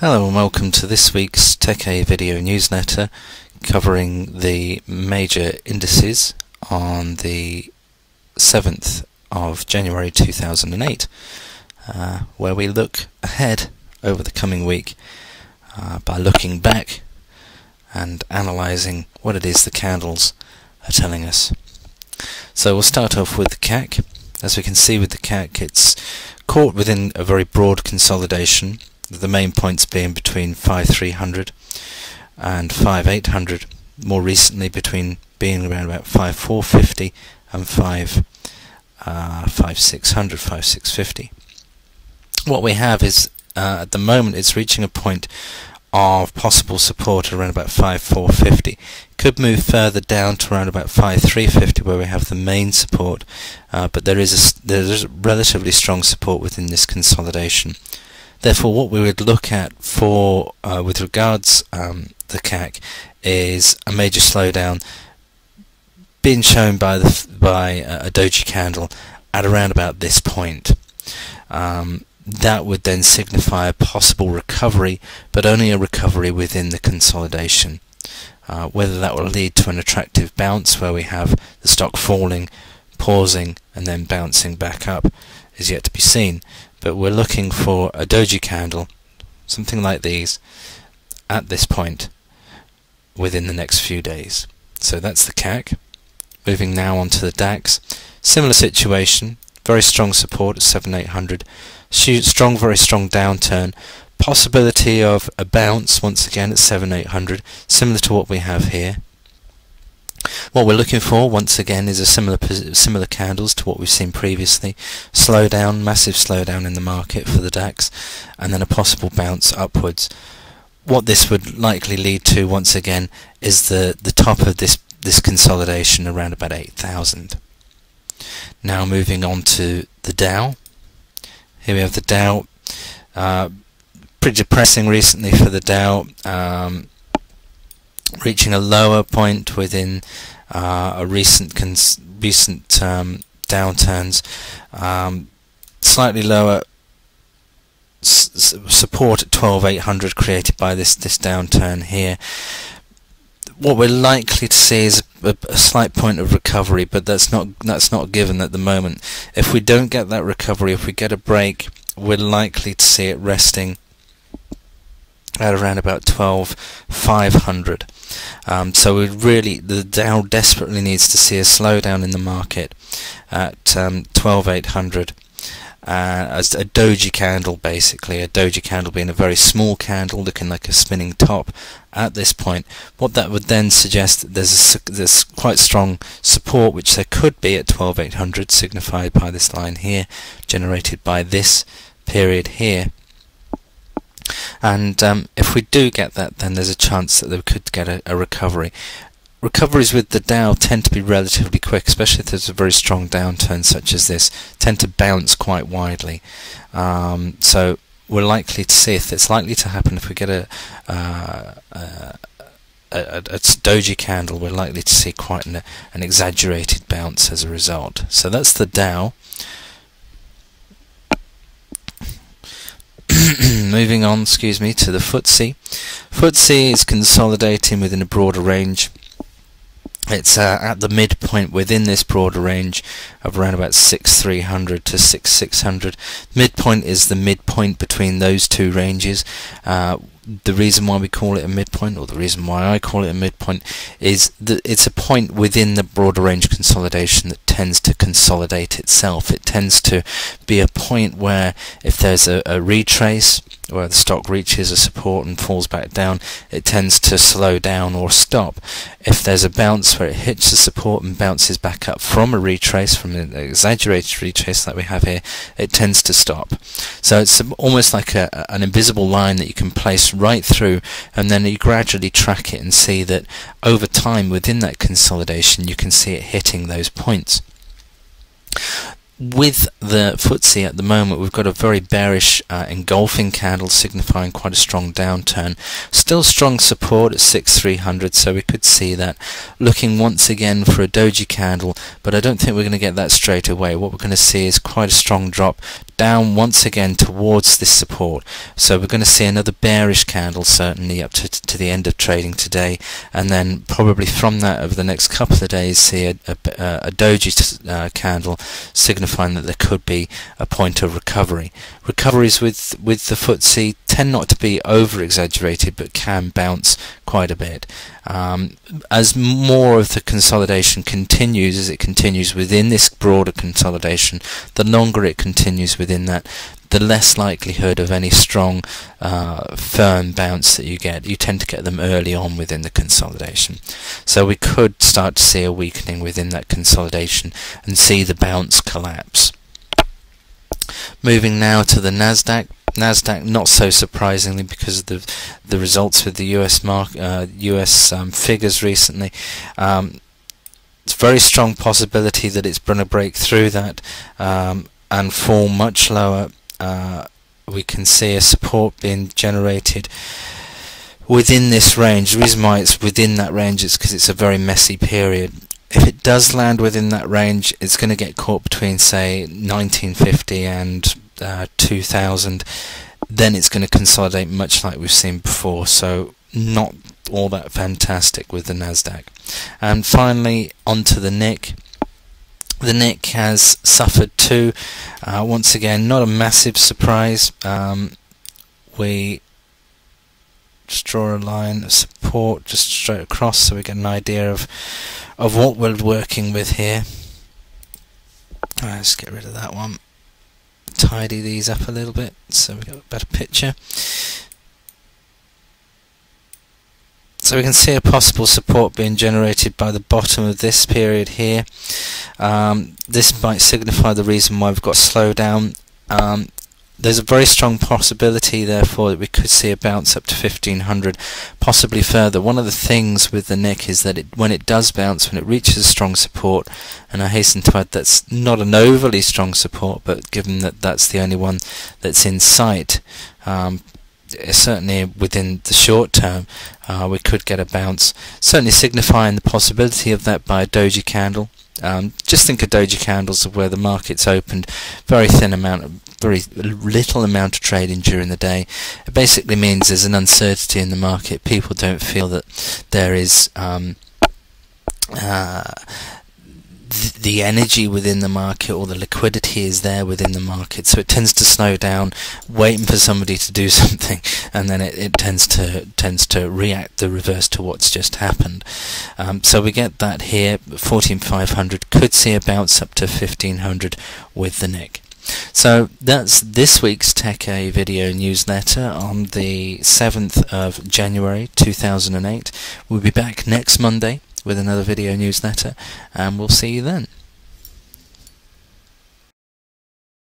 Hello and welcome to this week's TechA video newsletter covering the major indices on the 7th of January 2008, where we look ahead over the coming week by looking back and analysing what it is the candles are telling us. So we'll start off with the CAC. As we can see with the CAC, it's caught within a very broad consolidation, the main points being between 5,300 and 5,800, more recently being around about 5,450 and 5,600, 5,650. What we have is, at the moment, it's reaching a point of possible support around about 5,450. Could move further down to around about 5,350, where we have the main support, but there is a relatively strong support within this consolidation. Therefore, what we would look at for with regards the CAC is a major slowdown being shown by a doji candle at around about this point. That would then signify a possible recovery, but only a recovery within the consolidation. Whether that will lead to an attractive bounce where we have the stock falling, pausing, and then bouncing back up is yet to be seen. But we're looking for a doji candle, something like these, at this point within the next few days. So that's the CAC. Moving now on to the DAX. Similar situation, very strong support at 7,800. Very strong downturn. Possibility of a bounce once again at 7,800, similar to what we have here. What we're looking for once again is a similar candles to what we've seen previously. Slowdown, massive slowdown in the market for the DAX, and then a possible bounce upwards. What this would likely lead to once again is the top of this consolidation around about 8,000. Now moving on to the Dow. Here we have the Dow. Pretty depressing recently for the Dow. Reaching a lower point within a recent downturns, slightly lower support at 12,800 created by this downturn here. What we're likely to see is a slight point of recovery, but that's not given at the moment. If we don't get that recovery, if we get a break, we're likely to see it resting at around about 12,500. So the Dow desperately needs to see a slowdown in the market at 12,800. As a doji candle, basically, a doji candle being a very small candle looking like a spinning top at this point. What that would then suggest that there's quite strong support, which there could be at 12,800, signified by this line here, generated by this period here. And if we do get that, then there's a chance that we could get a recovery. Recoveries with the Dow tend to be relatively quick, especially if there's a very strong downturn such as this, tend to bounce quite widely. So we're likely to see, if it's likely to happen, if we get a doji candle, we're likely to see quite an exaggerated bounce as a result. So that's the Dow. Moving on, to the FTSE. FTSE is consolidating within a broader range. It's at the midpoint within this broader range of around about 6,300 to 6,600. Midpoint is the midpoint between those two ranges. The reason why we call it a midpoint, or the reason why I call it a midpoint, is that it's a point within the broader range consolidation that tends to consolidate itself. It tends to be a point where if there's a retrace, where the stock reaches a support and falls back down, it tends to slow down or stop. If there's a bounce where it hits the support and bounces back up from a retrace, from an exaggerated retrace like we have here, it tends to stop. So it's almost like an invisible line that you can place right through, and then you gradually track it and see that over time within that consolidation you can see it hitting those points. with the FTSE at the moment, we've got a very bearish engulfing candle signifying quite a strong downturn. Still strong support at 6,300, so we could see that. Looking once again for a doji candle, but I don't think we're going to get that straight away. What we're going to see is quite a strong drop down once again towards this support. So we're going to see another bearish candle certainly up to the end of trading today, and then probably from that over the next couple of days see a doji candle signifying that there could be a point of recovery. Recoveries with the FTSE tend not to be over exaggerated, but can bounce quite a bit. As more of the consolidation continues, as it continues within this broader consolidation, the longer it continues within that, the less likelihood of any strong firm bounce that you get. You tend to get them early on within the consolidation. So we could start to see a weakening within that consolidation and see the bounce collapse. Moving now to the Nasdaq. Nasdaq, not so surprisingly because of the results with the US figures recently. It's a very strong possibility that it's going to break through that and fall much lower. We can see a support being generated within this range. The reason why it's within that range is because it's a very messy period. If it does land within that range, it's going to get caught between, say, 1950 and 2000. Then it's going to consolidate much like we've seen before, so not all that fantastic with the Nasdaq. And finally, onto the NIC. The NIC has suffered too. Once again, not a massive surprise. We just draw a line of support just straight across so we get an idea of what we're working with here. Let's get rid of that one. Tidy these up a little bit so we get a better picture. So we can see a possible support being generated by the bottom of this period here. This might signify the reason why we've got a slowdown. There's a very strong possibility, therefore, that we could see a bounce up to 1500, possibly further. One of the things with the NIC is that when it does bounce, when it reaches a strong support, and I hasten to add that's not an overly strong support, but given that that's the only one that's in sight, certainly within the short term, we could get a bounce, certainly signifying the possibility of that by a doji candle. Just think of doji candles of where the market's opened, very little amount of trading during the day. It basically means there's an uncertainty in the market. People don't feel that there is the energy within the market, or the liquidity is there within the market, so it tends to slow down, waiting for somebody to do something, and then it tends to react the reverse to what's just happened. So we get that here. 14,500 could see a bounce up to 1,500 with the NIC. So that's this week's Tech-A video newsletter on the 7th of January 2008. We'll be back next Monday with another video newsletter, and we'll see you then.